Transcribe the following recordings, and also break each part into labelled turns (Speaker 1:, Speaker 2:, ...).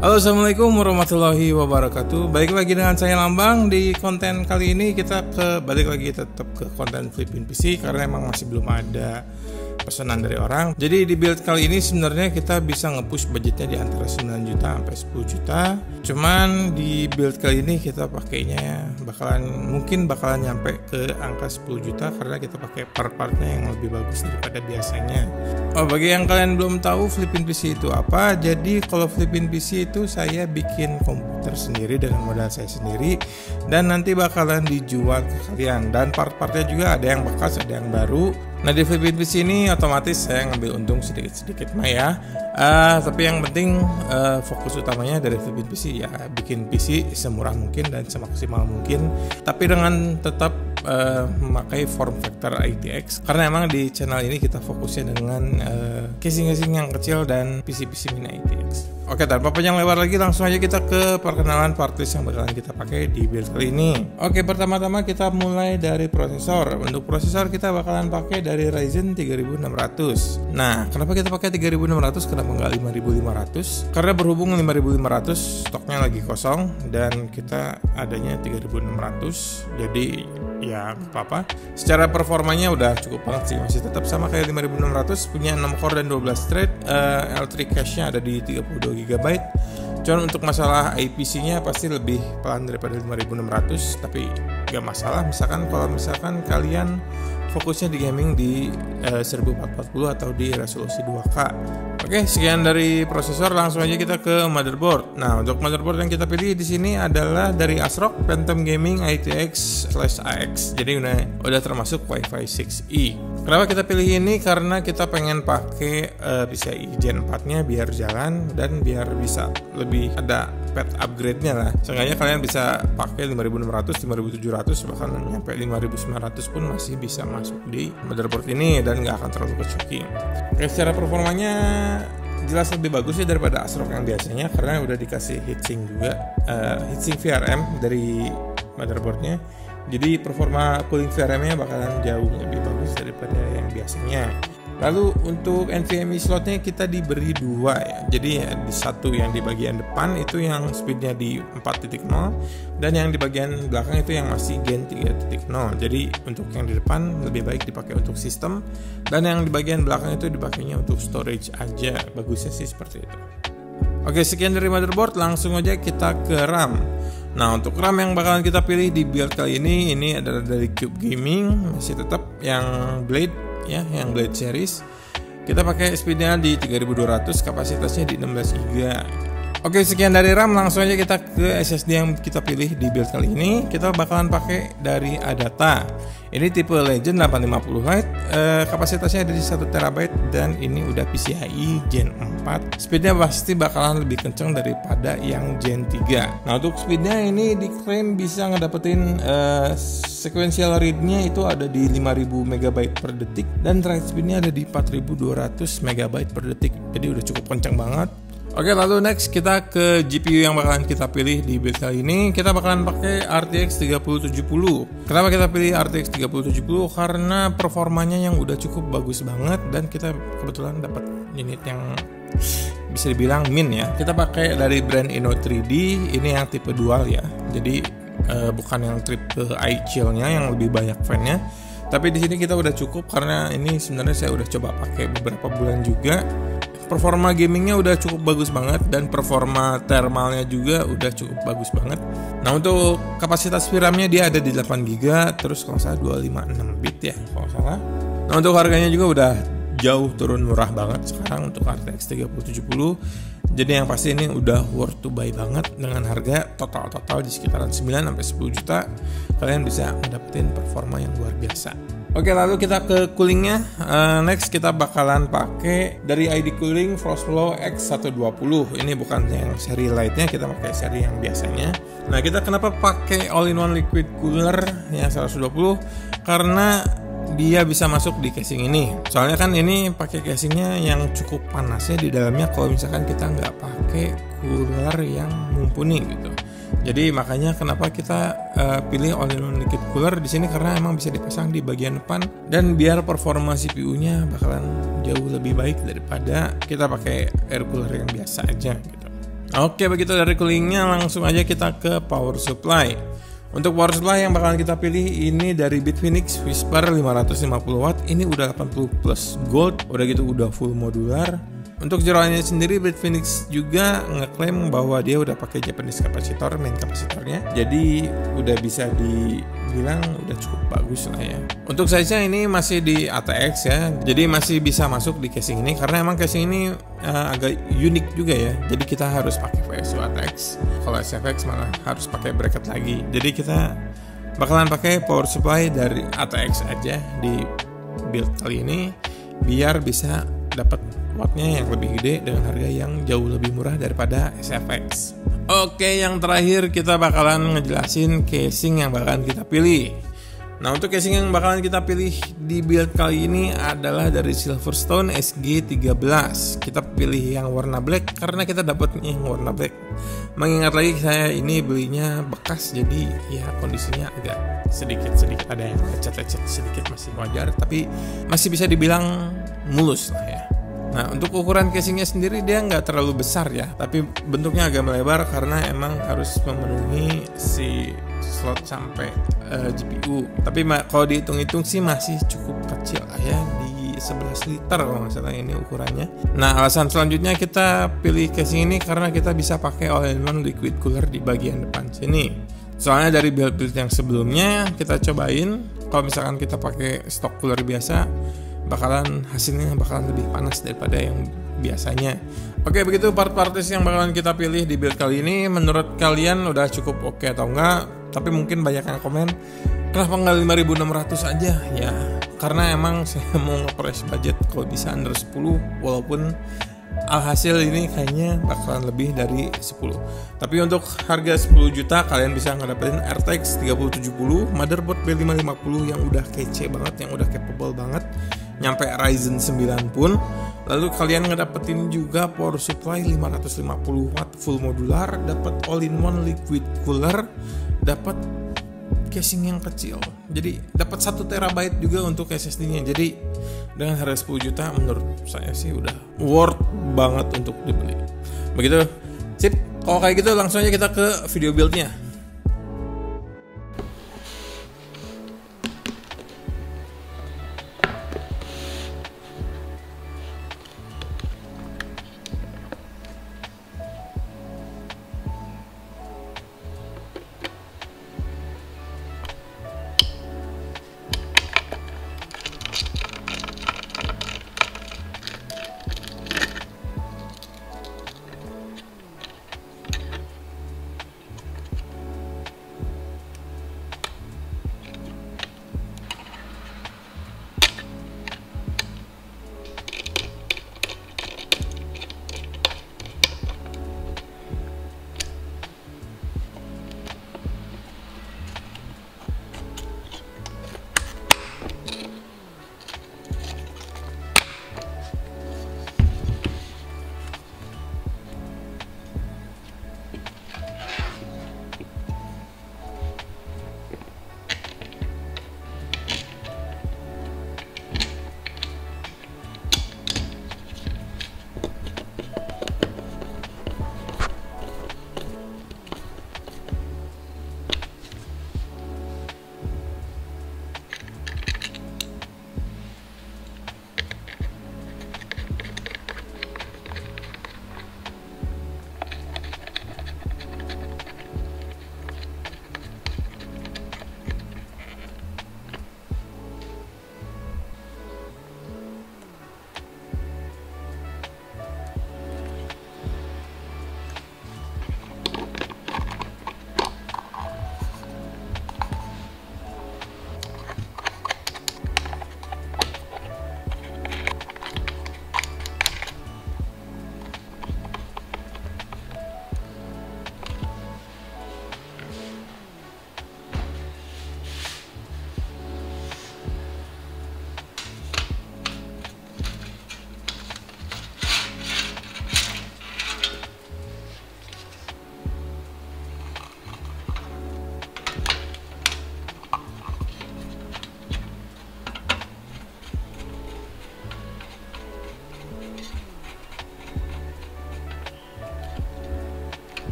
Speaker 1: Halo, assalamualaikum warahmatullahi wabarakatuh. Balik lagi dengan saya Lambang. Di konten kali ini kita balik lagi tetap ke konten flipping PC karena emang masih belum ada pesanan dari orang. Jadi di build kali ini sebenarnya kita bisa nge-push budgetnya di antara 9 juta sampai 10 juta. Cuman di build kali ini kita pakainya mungkin bakalan nyampe ke angka 10 juta karena kita pakai part-partnya yang lebih bagus daripada biasanya. Bagi yang kalian belum tahu flipping PC itu apa, jadi kalau flipping PC itu saya bikin komputer sendiri dengan modal saya sendiri dan nanti bakalan dijual ke kalian, dan part-partnya juga ada yang bekas ada yang baru. Nah di flipping PC ini otomatis saya ngambil untung sedikit-sedikit mah ya. Tapi yang penting fokus utamanya dari flipping PC ya bikin PC semurah mungkin dan semaksimal mungkin, tapi dengan tetap memakai form factor ITX karena emang di channel ini kita fokusnya dengan casing-casing yang kecil dan PC-PC mini ITX. Oke, tanpa panjang lebar lagi langsung aja kita ke perkenalan partlist yang bakalan kita pakai di build kali ini. Oke, pertama-tama kita mulai dari prosesor. Untuk prosesor kita bakalan pakai dari Ryzen 3600. Nah, kenapa kita pakai 3600? Kenapa nggak 5500? Karena berhubung 5500 stoknya lagi kosong dan kita adanya 3600, jadi ya apa-apa. Secara performanya udah cukup banget sih, masih tetap sama kayak 5600, punya 6 core dan 12 thread. L3 cache-nya ada di 32 GB. Cuman untuk masalah IPC-nya pasti lebih pelan daripada 5600, tapi gak masalah kalau misalkan kalian fokusnya di gaming di 1440 atau di resolusi 2K. Oke, sekian dari prosesor, langsung aja kita ke motherboard. Nah, untuk motherboard yang kita pilih di sini adalah dari ASRock Phantom Gaming ITX/AX. Jadi udah termasuk Wi-Fi 6E. Kenapa kita pilih ini? Karena kita pengen pakai PCIe Gen 4-nya biar jalan dan biar bisa lebih ada pad upgrade-nya lah. Seenggaknya kalian bisa pakai 5600, 5700 bahkan nyampe 5900 pun masih bisa masuk di motherboard ini dan nggak akan terlalu kecoki. Oke, secara performanya jelas lebih bagus ya daripada ASRock yang biasanya karena udah dikasih heatsink juga, heatsink VRM dari motherboardnya. Jadi performa cooling VRM-nya bakalan jauh lebih bagus daripada yang biasanya. Lalu untuk NVMe slotnya kita diberi 2 ya. Jadi di satu yang di bagian depan itu yang speednya di 4.0 dan yang di bagian belakang itu yang masih Gen 3.0. Jadi untuk yang di depan lebih baik dipakai untuk sistem dan yang di bagian belakang itu dipakainya untuk storage aja. Bagusnya sih seperti itu. Oke, sekian dari motherboard, langsung aja kita ke RAM. Nah, untuk RAM yang bakalan kita pilih di build kali ini adalah dari Cube Gaming, masih tetap yang Blade ya, yang Blade series. Kita pakai speednya di 3200, kapasitasnya di 16 GB. Oke, sekian dari RAM, langsung aja kita ke SSD yang kita pilih di build kali ini. Kita bakalan pakai dari Adata. Ini tipe Legend 850 Lite, kapasitasnya ada di 1 TB dan ini udah PCIe Gen 4. Speednya pasti bakalan lebih kencang daripada yang Gen 3. Nah, untuk speednya ini diklaim bisa ngedapetin sequential read-nya itu ada di 5000 MB per detik dan write speednya ada di 4200 MB per detik. Jadi udah cukup kencang banget. Oke, lalu next kita ke GPU yang bakalan kita pilih di build kali ini. Kita bakalan pakai RTX 3070. Kenapa kita pilih RTX 3070? Karena performanya yang udah cukup bagus banget dan kita kebetulan dapat unit yang bisa dibilang min ya. Kita pakai dari brand Inno 3D, ini yang tipe dual ya. Jadi bukan yang triple iChill-nya yang lebih banyak fan-nya. Tapi di sini kita udah cukup karena ini sebenarnya saya udah coba pakai beberapa bulan juga. Performa gamingnya udah cukup bagus banget dan performa thermalnya juga udah cukup bagus banget. Nah, untuk kapasitas VRAM-nya dia ada di 8 GB, terus kalau salah 256 bit ya kalau salah. Nah, untuk harganya juga udah jauh turun murah banget sekarang untuk RTX 3070. Jadi yang pasti ini udah worth to buy banget dengan harga total di sekitaran 9 sampai 10 juta. Kalian bisa mendapatkan performa yang luar biasa. Oke, lalu kita ke coolingnya. Next kita bakalan pakai dari ID Cooling Frostflow X120. Ini bukan yang seri lightnya, kita pakai seri yang biasanya. Nah, kita kenapa pakai all-in-one liquid cooler yang 120? Karena dia bisa masuk di casing ini. Soalnya kan ini pakai casingnya yang cukup panasnya di dalamnya kalau misalkan kita nggak pakai cooler yang mumpuni gitu. Jadi makanya kenapa kita pilih all-in-one liquid cooler di sini karena emang bisa dipasang di bagian depan dan biar performa CPU-nya bakalan jauh lebih baik daripada kita pakai air cooler yang biasa aja gitu. Oke, begitu dari coolingnya langsung aja kita ke power supply. Untuk power supply yang bakalan kita pilih ini dari Bitfinex Whisper 550 watt. Ini udah 80 plus gold, udah gitu udah full modular. Untuk jeroannya sendiri Bitfinex juga ngeklaim bahwa dia udah pakai Japanese kapasitor, main kapasitornya. Jadi udah bisa dibilang udah cukup bagus lah ya. Untuk size-nya ini masih di ATX ya. Jadi masih bisa masuk di casing ini karena emang casing ini agak unik juga ya. Jadi kita harus pakai VSU ATX. Kalau SFX malah harus pakai bracket lagi. Jadi kita bakalan pakai power supply dari ATX aja di build kali ini biar bisa dapat wattnya yang lebih gede dengan harga yang jauh lebih murah daripada SFX. Oke, yang terakhir kita bakalan ngejelasin casing yang bakalan kita pilih. Nah, untuk casing yang bakalan kita pilih di build kali ini adalah dari Silverstone SG13. Kita pilih yang warna black karena kita dapatnya yang warna black. Mengingat lagi saya ini belinya bekas, jadi ya kondisinya agak sedikit ada yang lecet-lecet sedikit, masih wajar, tapi masih bisa dibilang mulus lah ya. Nah, untuk ukuran casingnya sendiri dia nggak terlalu besar ya, tapi bentuknya agak melebar karena emang harus memenuhi si slot sampai GPU. Tapi kalau dihitung-hitung sih masih cukup kecil lah ya, di 11 liter kalau nggak salah ini ukurannya. Nah, alasan selanjutnya kita pilih casing ini karena kita bisa pakai all-in-one liquid cooler di bagian depan sini. Soalnya dari build-build yang sebelumnya kita cobain, kalau misalkan kita pakai stok cooler biasa, hasilnya bakalan lebih panas daripada yang biasanya. Oke, begitu part-parts yang bakalan kita pilih di build kali ini. Menurut kalian udah cukup oke atau enggak? Tapi mungkin banyak yang komen, kenapa nggak 5.600 aja? Ya, karena emang saya mau nge-press budget kalau bisa under 10, walaupun alhasil ini kayaknya bakalan lebih dari 10. Tapi untuk harga 10 juta kalian bisa ngedapetin RTX 3070, motherboard B550 yang udah kece banget, yang udah capable banget, nyampe Ryzen 9 pun. Lalu kalian ngedapetin juga power supply 550 watt full modular, dapat all-in-one liquid cooler, dapat casing yang kecil. Jadi dapat 1 terabyte juga untuk SSD-nya. Jadi dengan harga 10 juta menurut saya sih udah worth banget untuk dibeli. Begitu. Sip. Kalau kayak gitu langsung aja kita ke video build-nya.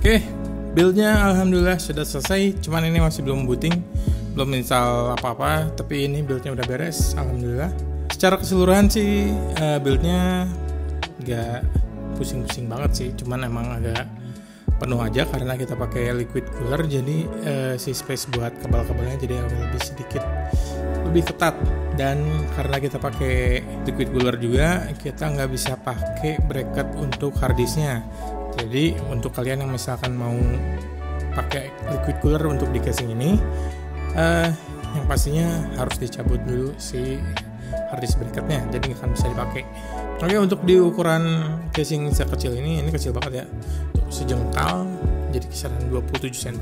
Speaker 1: Oke, buildnya alhamdulillah sudah selesai. Cuman ini masih belum booting, belum install apa-apa. Tapi ini buildnya udah beres, alhamdulillah. Secara keseluruhan sih buildnya gak pusing-pusing banget sih. Cuman emang agak penuh aja karena kita pakai liquid cooler. Jadi si space buat kabel-kabelnya jadi lebih sedikit lebih ketat. Dan karena kita pakai liquid cooler juga, kita nggak bisa pakai bracket untuk harddisknya. Jadi untuk kalian yang misalkan mau pakai liquid cooler untuk di casing ini, yang pastinya harus dicabut dulu si harddisk bracketnya, jadi nggak akan bisa dipakai. Oke, untuk di ukuran casing sekecil ini kecil banget ya, untuk sejengkal, jadi kisaran 27 cm.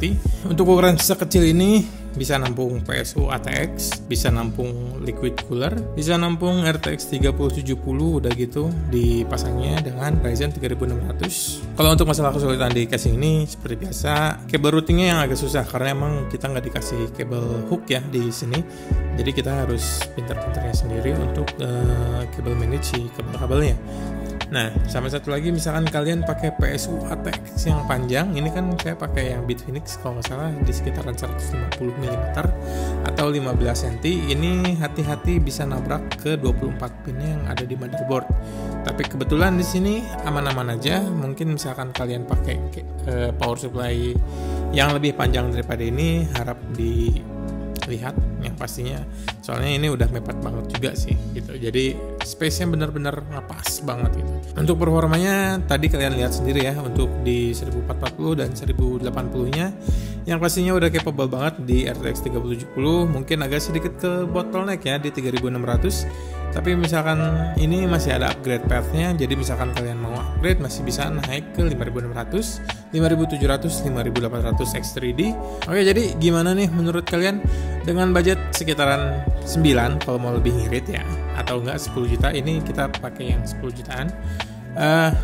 Speaker 1: Untuk ukuran sekecil ini bisa nampung PSU ATX, bisa nampung liquid cooler, bisa nampung RTX 3070, udah gitu dipasangnya dengan Ryzen 3600. Kalau untuk masalah kesulitan di casing ini seperti biasa, kabel routingnya yang agak susah karena emang kita nggak dikasih kabel hook ya di sini. Jadi kita harus pintar-pintarnya sendiri untuk kabel manage si kabel-kabelnya. Nah, sama satu lagi, misalkan kalian pakai PSU ATX yang panjang, ini kan saya pakai yang Bitfinex kalau nggak salah di sekitaran 150 mm atau 15 cm. Ini hati-hati bisa nabrak ke 24 pin yang ada di motherboard. Tapi kebetulan di sini aman-aman aja. Mungkin misalkan kalian pakai power supply yang lebih panjang daripada ini, harap dilihat yang pastinya, soalnya ini udah mepet banget juga sih gitu. Jadi space-nya benar-benar ngepas banget gitu. Untuk performanya tadi kalian lihat sendiri ya, untuk di 1440 dan 1080-nya yang pastinya udah capable banget di RTX 3070. Mungkin agak sedikit ke bottleneck ya di 3600. Tapi misalkan ini masih ada upgrade path-nya, jadi misalkan kalian mau upgrade masih bisa naik ke 5600, 5700, 5800 X3D. Oke, jadi gimana nih menurut kalian dengan budget sekitaran 9 kalau mau lebih ngirit ya, atau enggak 10 juta, ini kita pakai yang 10 jutaan.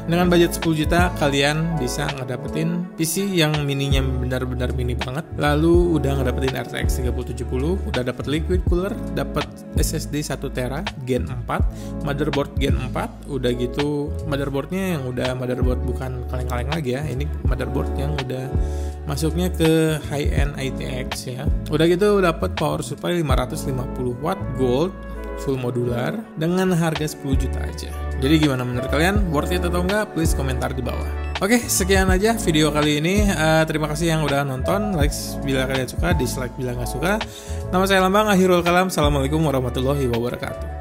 Speaker 1: Dengan budget 10 juta kalian bisa ngedapetin PC yang mininya benar-benar mini banget, lalu udah ngedapetin RTX 3070, udah dapet liquid cooler, dapet SSD 1 tera Gen 4, motherboard Gen 4, udah gitu motherboardnya yang udah motherboard bukan kaleng-kaleng lagi ya, ini motherboard yang udah masuknya ke high-end ITX ya. Udah gitu dapet power supply 550 watt gold full modular dengan harga 10 juta aja. Jadi gimana menurut kalian? Worth it atau enggak? Please komentar di bawah. Oke, sekian aja video kali ini. Terima kasih yang udah nonton. Like bila kalian suka, dislike bila nggak suka. Nama saya Lambang, akhirul kalam. Assalamualaikum warahmatullahi wabarakatuh.